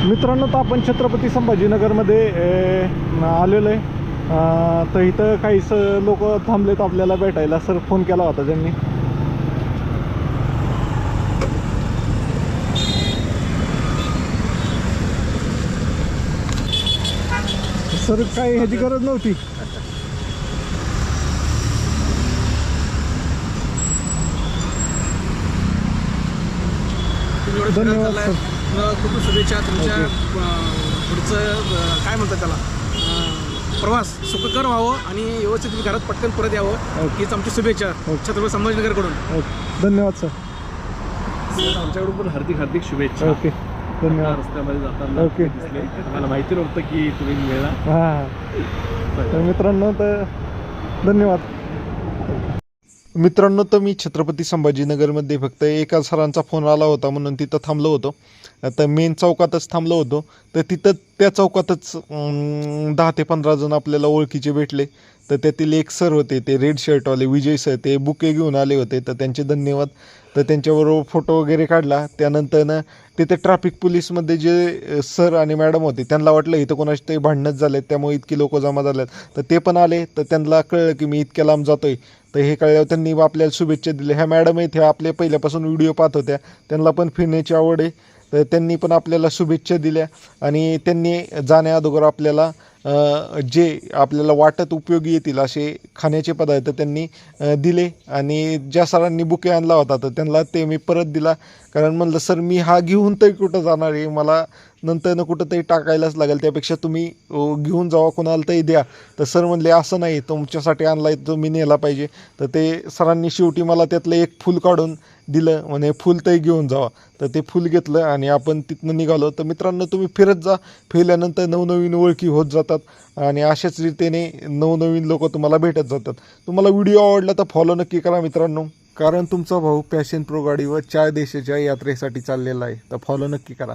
मित्रांनो, तर आपण छत्रपती संभाजीनगरमध्ये आलेलो आहे. तर इथं काहीच लोक थांबलेत आपल्याला भेटायला. सर फोन केला होता त्यांनी. सर काही ह्याची गरज नव्हती. धन्यवाद सर. खूप शुभेच्छा. तुमच्या पुढचं काय म्हणतात त्याला प्रवास सुखकर व्हावं आणि व्यवस्थित तुम्ही घरात पटकन परत यावं हीच आमची शुभेच्छा छत्रपती संभाजीनगरकडून. धन्यवाद सर. आमच्याकडून पण हार्दिक शुभेच्छा. ओके, धन्यवाद. रस्त्यामध्ये जाताना ओके. दिसले, मला माहिती नव्हतं की तुम्ही मिळला. हां, तर मित्रांनो, तर धन्यवाद. मित्रांनो, तर मी छत्रपती संभाजीनगरमध्ये फक्त एका सरांचा फोन आला होता म्हणून तिथं थांबलो होतो. तर मेन चौकातच थांबलो होतो. तर तिथं त्या चौकातच 10 ते 15 जण आपल्याला ओळखीचे भेटले. तर त्यातील एक सर होते, ते रेड शर्टवाले विजय सर, ते बुके घेऊन आले होते. तर त्यांचे धन्यवाद. तर त्यांच्याबरोबर फोटो वगैरे काढला. त्यानंतर तिथे ट्रॅफिक पोलीसमध्ये जे सर आणि मॅडम होते त्यांना वाटलं इथं कोणाचे तरी भांडणच झालेत, त्यामुळे इतकी लोक जमा झालेत. तर ते पण आले. तर त्यांना कळलं की मी इतक्या लांब जातोय. तर हे कळल्यावर त्यांनी आपल्याला शुभेच्छा दिल्या. ह्या मॅडम आहेत, ह्या आपल्या पहिल्यापासून व्हिडिओ पाहत होत्या, त्यांना पण फिरण्याची आवड आहे. तर त्यांनी पण आपल्याला शुभेच्छा दिल्या आणि त्यांनी जाण्या अगोदर आपल्याला जे आपल्याला वाटत उपयोगी येतील असे खाण्याचे पदार्थ त्यांनी दिले. आणि ज्या सरांनी बुके आणला होता तर त्यांना ते मी परत दिला. कारण म्हणलं सर मी हा घेऊन तरी कुठं जाणार आहे, मला नंतर कुठं तरी टाकायलाच लागेल, त्यापेक्षा तुम्ही घेऊन जावा, कोणाला तरी द्या. तर सर म्हणले असं नाही, तुमच्यासाठी आणला आहे तुम्ही नेला पाहिजे. तर ते सरांनी शेवटी मला त्यातलं एक फूल काढून दिलं, म्हणे फुल तरी घेऊन जावा. तर ते फुल घेतलं आणि आपण तिथनं निघालो. तर मित्रांनो, तुम्ही फिरत जा. फिरल्यानंतर नवनवीन ओळखी होत जातात आणि अशाच रीतीने नवनवीन लोक तुम्हाला भेटत जातात. तुम्हाला व्हिडिओ आवडला तर फॉलो नक्की करा मित्रांनो, कारण तुमचा भाऊ पॅशन प्रो गाडीवर 4 देशाच्या यात्रेसाठी चाललेला आहे. तर फॉलो नक्की करा.